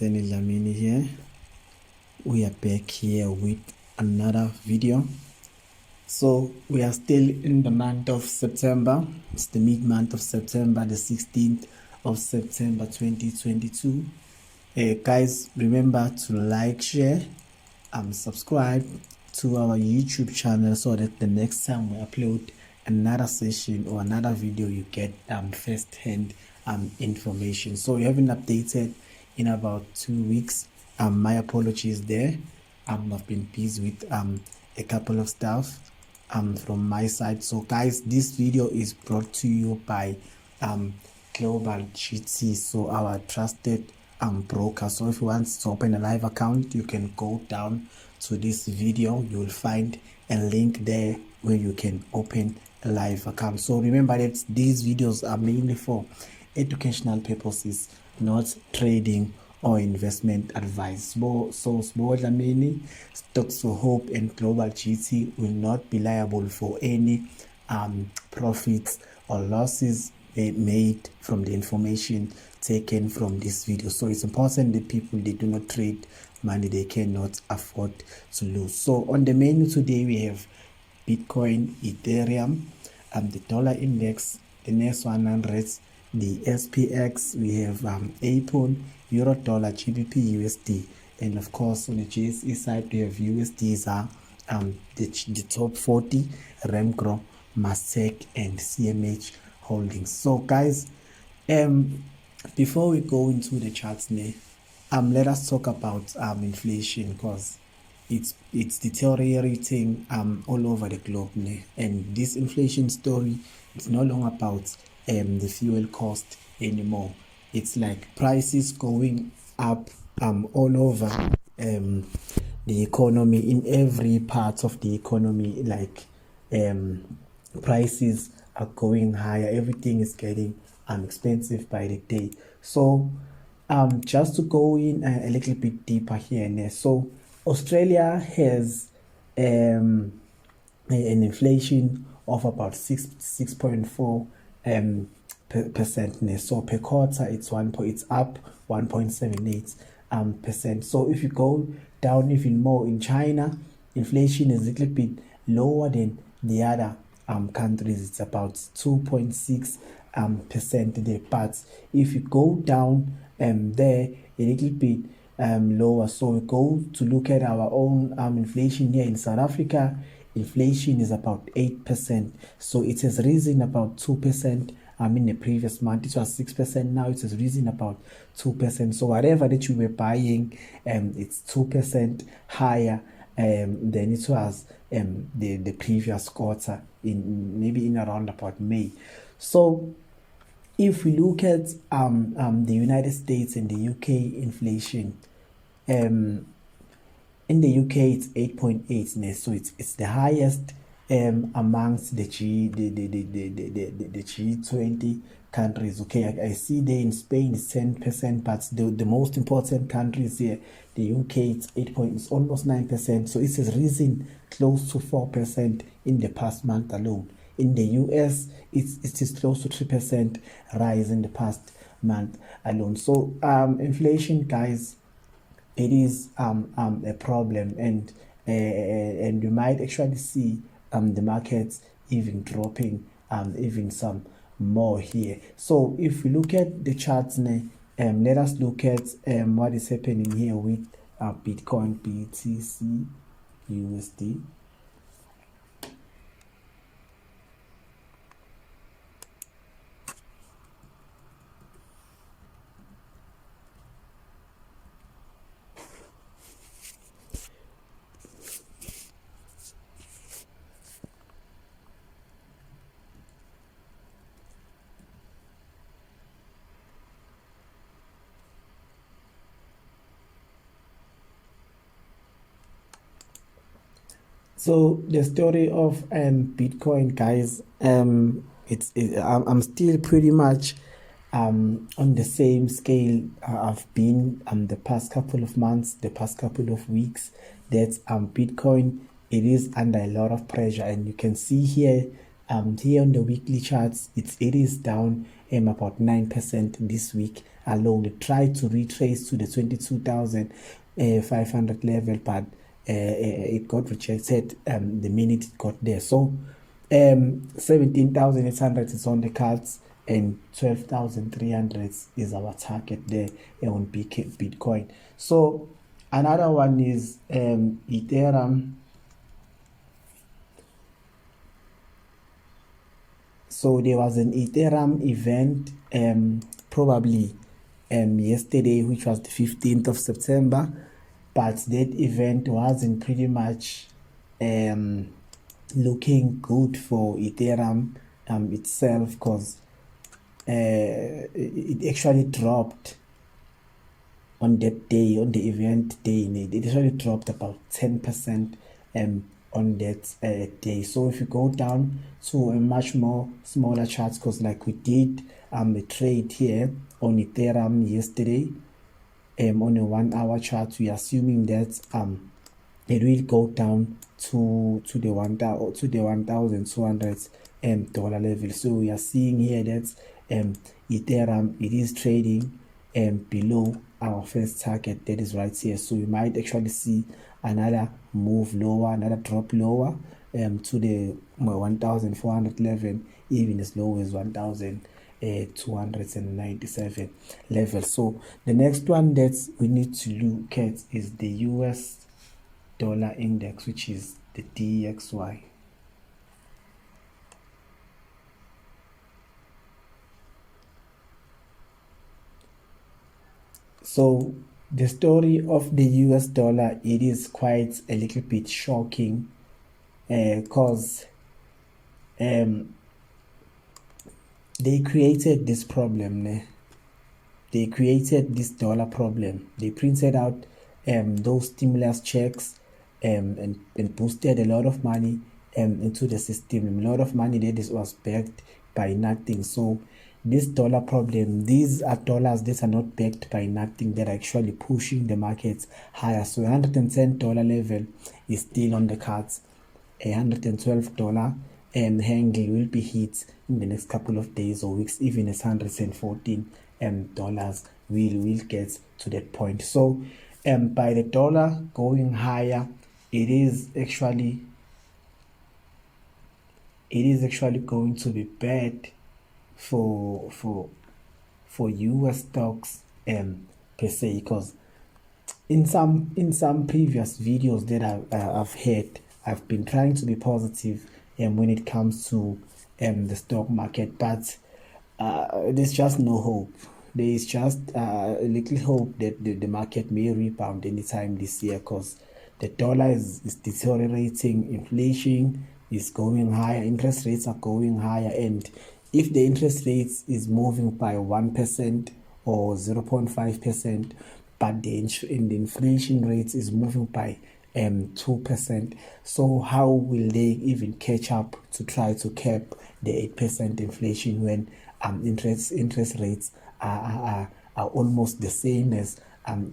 Seni Lamini here. We are back here with another video. So we are still in the month of September. It's the mid-month of September, the 16th of September 2022. Guys, remember to like, share, and subscribe to our YouTube channel so that the next time we upload another session or another video, you get first-hand information. So we haven't updated in about 2 weeks. My apologies there. I've been busy with a couple of stuff from my side. So guys, this video is brought to you by Global GT, so our trusted broker. So if you want to open a live account, you can go down to this video. You'll find a link there where you can open a live account. So remember that these videos are mainly for educational purposes, not trading or investment advice. So small many Stocks for Hope and Global GT will not be liable for any profits or losses made from the information taken from this video. So it's important that people, they do not trade money they cannot afford to lose. So on the menu today we have Bitcoin, Ethereum, the dollar index, the next 100, the SPX, we have Apple, Euro dollar, GBPUSD, and of course on the GSE side we have USDZAR, the top 40, REMGRO, MUSTEK, and CMH holdings. So guys, before we go into the charts now, let us talk about inflation, because it's deteriorating all over the globe now. And this inflation story is no longer about the fuel cost anymore. It's like prices going up all over the economy, in every part of the economy. Like prices are going higher, everything is getting expensive by the day. So just to go in a little bit deeper here and there, so Australia has an inflation of about 6.4 percent. So per quarter it's up 1.78 percent. So if you go down even more, in China, inflation is a little bit lower than the other countries. It's about 2.6 percent there. But if you go down there a little bit lower, so we go to look at our own inflation here in South Africa. Inflation is about 8%. So it has risen about 2%. In the previous month it was 6%. Now it has risen about 2%. So whatever that you were buying, it's 2% higher than it was the previous quarter, maybe in around about May. So if we look at the United States and the UK inflation, in the UK it's 8.8, so it's the highest amongst the G20 countries. Okay, I see there in Spain it's 10%, but the most important countries here, the UK, it's it's almost 9%. So it has risen close to 4% in the past month alone. In the US, it is close to 3% rise in the past month alone. So inflation, guys, it is a problem, and you might actually see the markets even dropping even some more here. So if we look at the charts now, let us look at what is happening here with Bitcoin, BTC, USD. So the story of Bitcoin, guys, I'm still pretty much on the same scale I've been the past couple of months, the past couple of weeks, that Bitcoin, it is under a lot of pressure. And you can see here here on the weekly charts, it is down about 9% this week alone. It tried to retrace to the 22,500 level, but it got rejected the minute it got there. So 17,800 is on the cards, and 12,300 is our target there on Bitcoin. So another one is Ethereum. So there was an Ethereum event probably yesterday, which was the 15th of September, but that event wasn't pretty much looking good for Ethereum itself, because it actually dropped on that day, on the event day. It actually dropped about 10% on that day. So if you go down to a much more smaller charts, because like we did a trade here on Ethereum yesterday on a 1 hour chart, we are assuming that it will go down to the 1,200 dollar level. So we are seeing here that Ethereum, it is trading below our first target, that is right here. So we might actually see another move lower, another drop lower to the 1,400 level, even as low as 1,297 level. So the next one that we need to look at is the US dollar index, which is the DXY. So the story of the US dollar, it is quite a little bit shocking, because they created this problem. They created this dollar problem. They printed out those stimulus checks and boosted a lot of money into the system. A lot of money that was backed by nothing. So this dollar problem, these are dollars that are not backed by nothing, that are actually pushing the markets higher. So $110 level is still on the cards. $112 handle will be hit in the next couple of days or weeks. Even as $114 will get to that point. So by the dollar going higher, it is actually going to be bad for US stocks per se, because in some previous videos that I've had, I've been trying to be positive when it comes to the stock market, but there's just no hope. There is just a little hope that the market may rebound anytime this year, because the dollar is deteriorating, inflation is going higher, interest rates are going higher, and if the interest rates is moving by 1% or 0.5%, but the inflation rate is moving by 2%, so how will they even catch up to try to cap the 8% inflation when interest rates are almost the same as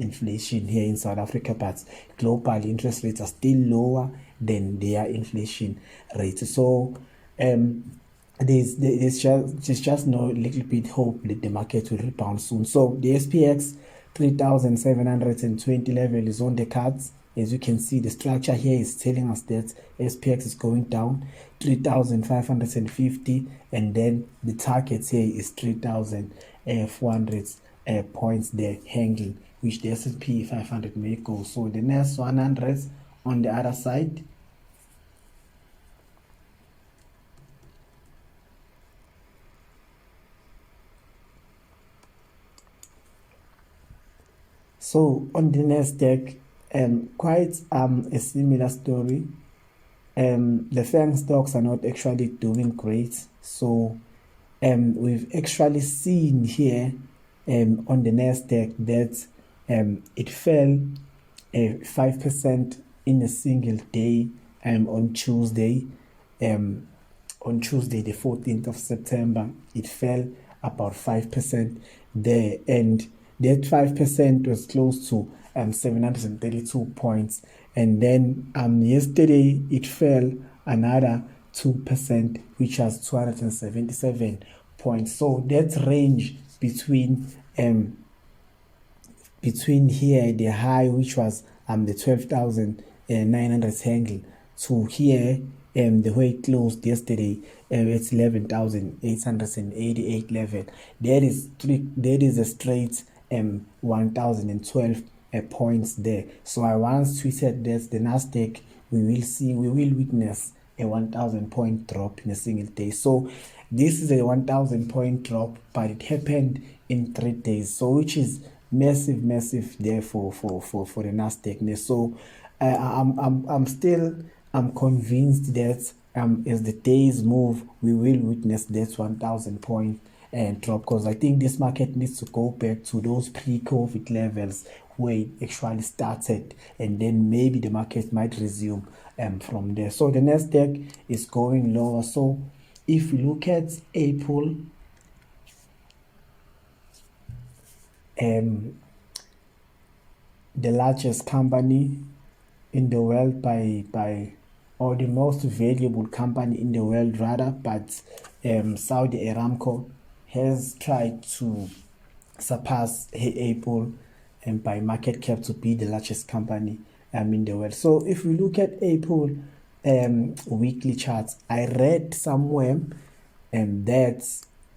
inflation here in South Africa, but global interest rates are still lower than their inflation rate? So there's just no little bit hope that the market will rebound soon. So the SPX 3,720 level is on the cards. As you can see, the structure here is telling us that SPX is going down 3,550, and then the target here is 3,400 points there hanging, which the S&P 500 may go. So the next 100 on the other side. So on the Nasdaq, quite a similar story. The FANG stocks are not actually doing great. So we've actually seen here on the Nasdaq that it fell 5% in a single day on Tuesday. On Tuesday, the 14th of September, it fell about 5% there, and that 5% was close to 732 points. And then yesterday it fell another 2%, which was 277 points. So that range between between here the high, which was the 12,900 handle, to here the way it closed yesterday, it's 11,888 level. That is a straight 1,012 points there. So I once tweeted that the Nasdaq, we will witness a 1,000 point drop in a single day. So this is a 1,000 point drop, but it happened in 3 days, so which is massive there for the Nasdaq. So I'm convinced that as the days move, we will witness that 1,000 point drop, because I think this market needs to go back to those pre-COVID levels where it actually started, and then maybe the market might resume from there. So the Nasdaq is going lower. So if we look at April, the largest company in the world or the most valuable company in the world rather, but Saudi REMGRO has tried to surpass Apple and by market cap to be the largest company in the world. So if we look at Apple weekly charts, I read somewhere that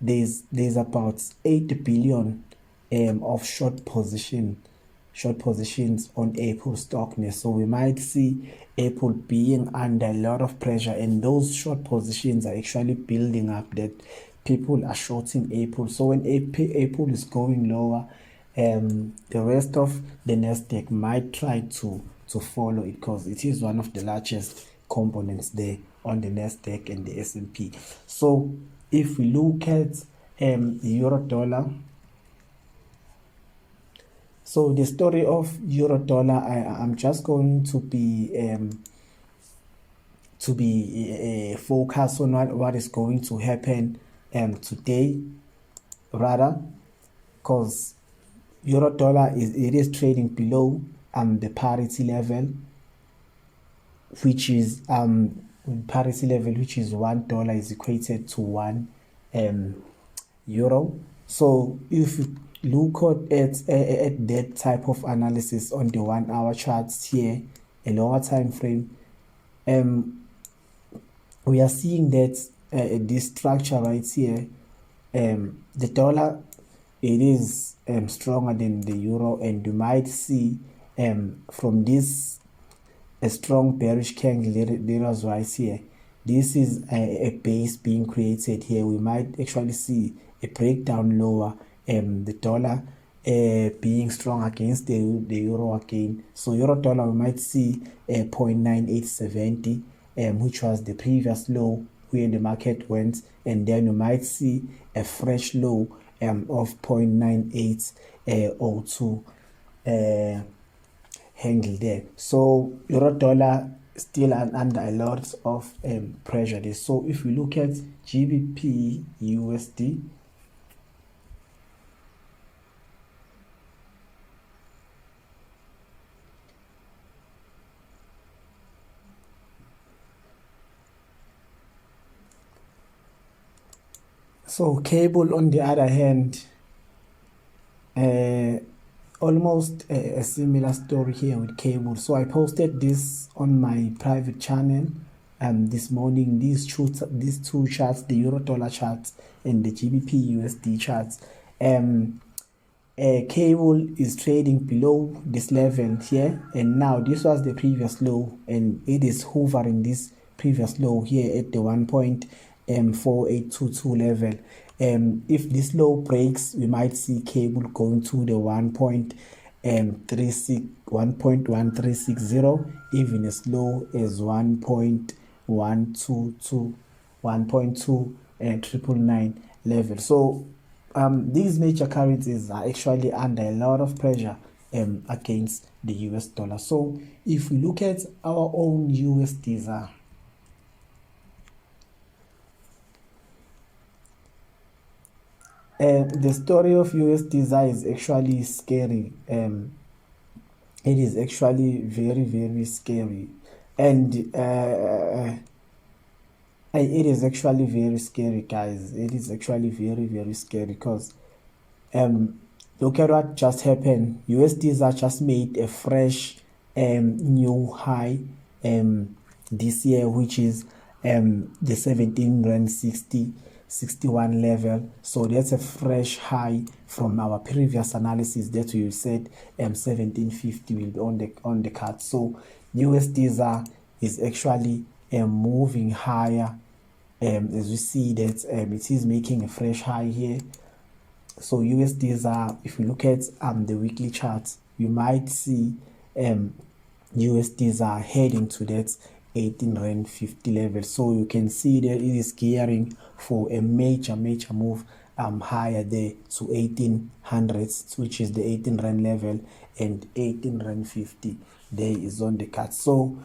there's about 8 billion of short positions on Apple stock. So we might see Apple being under a lot of pressure, and those short positions are actually building up, that people are shorting Apple. So when Apple is going lower, the rest of the Nasdaq might try to follow it, because it is one of the largest components there on the Nasdaq and the S&P. So if we look at euro dollar, so the story of euro dollar, I'm just going to be focused on what is going to happen today rather, because euro dollar is trading below the parity level, which is $1 is equated to 1 euro. So if you look at that type of analysis on the 1 hour charts here, a longer time frame, we are seeing that this structure right here, the dollar, it is stronger than the euro, and you might see from this a strong bearish candle leaders right here. This is a base being created here. We might actually see a breakdown lower, the dollar being strong against the euro again. So euro dollar, we might see 0.9870, which was the previous low where the market went, and then you might see a fresh low of 0.9802 handle there. So euro dollar still under a lot of pressure there. So if we look at GBPUSD, so cable on the other hand, almost a similar story here with cable. So I posted this on my private channel this morning, these two charts, the euro dollar charts and the GBPUSD charts. Cable is trading below this level here, and now this was the previous low, and it is hovering this previous low here at the 1.4822 level. If this low breaks, we might see cable going to the 1.1360, even as low as 1.299 level. So these major currencies are actually under a lot of pressure against the US dollar. So if we look at our own USDZAR, the story of USDZAR is actually scary. It is actually very scary, and it is actually very scary, guys. It is actually very scary, because look at what just happened. USDZAR just made a fresh new high this year, which is the 17 rand 61 level. So that's a fresh high from our previous analysis that we said 1750 will be on the card. So USDZAR is actually moving higher, as we see that it is making a fresh high here. So USDZAR, if we look at the weekly chart, you might see USDZAR heading to that 18 rand 50 level. So you can see that it is gearing for a major move higher there to 1800s, which is the 18 rand level, and 18 rand 50 there is on the card. So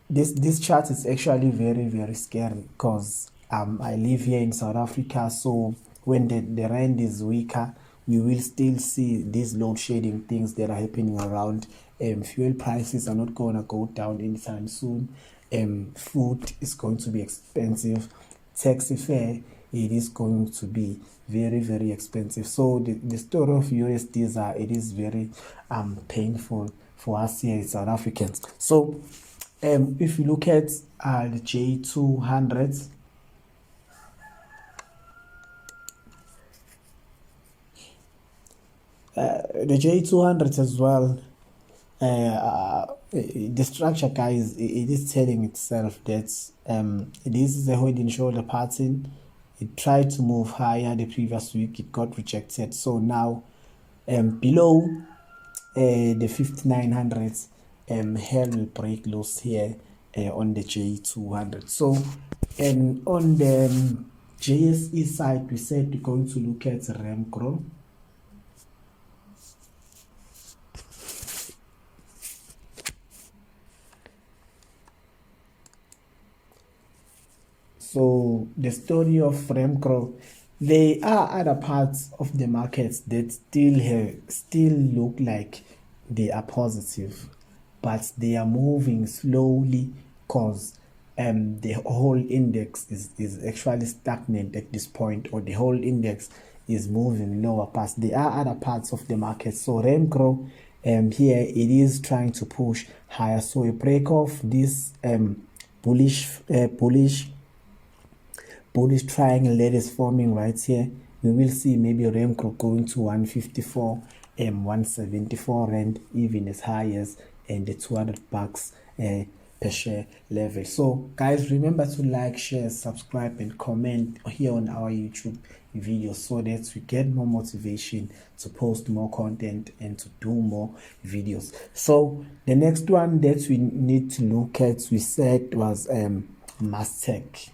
this chart is actually very scary, because I live here in South Africa. So when the rand is weaker, we will still see these load shedding things that are happening around. Fuel prices are not going to go down anytime soon. Food is going to be expensive. Taxi fare, it is going to be very expensive. So the story of USDZAR, it is very painful for us here in South Africans. So if you look at the J200, the J200 as well, the structure, guys, it is telling itself that this is a head and shoulder pattern. It tried to move higher the previous week, it got rejected. So now below the 5900s, hell will break loose here on the J200. So on the JSE side, we said we're going to look at REMGRO. So the story of REMGRO, there are other parts of the markets that still look like they are positive, but they are moving slowly, because the whole index is actually stagnant at this point, or the whole index is moving lower past. There are other parts of the market. So REMGRO, here it is trying to push higher. So a break off this bullish triangle that is forming right here, we will see maybe REMGRO going to 154 174 rand, even as high as the 200 bucks per share level. So guys, remember to like, share, subscribe, and comment here on our YouTube videos, so that we get more motivation to post more content and to do more videos. So the next one that we need to look at, we said, was MUSTEK.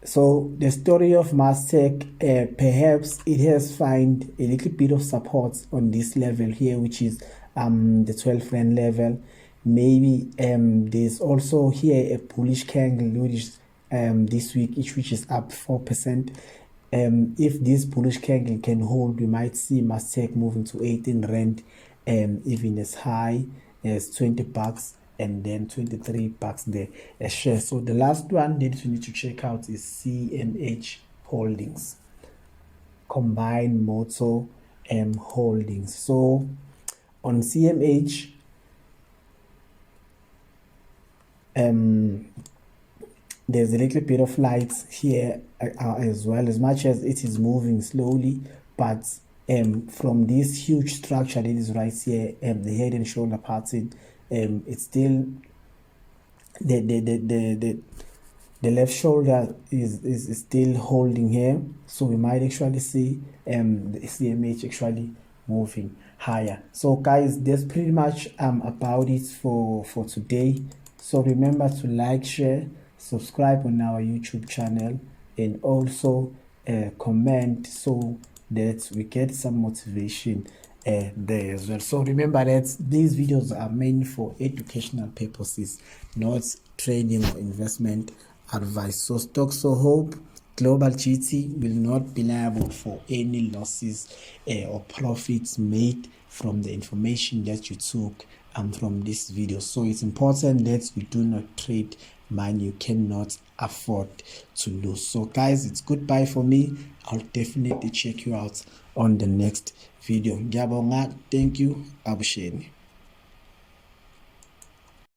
So the story of MUSTEK, perhaps it has found a little bit of support on this level here, which is the 12 rand level. Maybe there's also here a bullish candle, which this week, which is up 4%. If this bullish candle can hold, we might see MUSTEK moving to 18 rand, even as high as 20 bucks. And then 23 bucks there a share. So the last one that we need to check out is CMH Holdings, Combined Motor Holdings. So on CMH, there's a little bit of light here as well, as much as it is moving slowly, but from this huge structure that is right here, the head and shoulder pattern, it's still the left shoulder is still holding here. So we might actually see the CMH actually moving higher. So guys, that's pretty much about it for today. So remember to like, share, subscribe on our YouTube channel, and also comment, so that we get some motivation there as well. So remember that these videos are meant for educational purposes, not trading or investment advice. So stocks or hope, Global GT will not be liable for any losses or profits made from the information that you took from this video. So it's important that you do not trade money you cannot afford to lose. So guys, it's goodbye for me. I'll definitely check you out on the next video. Ngiyabonga. Thank you. Abusheni.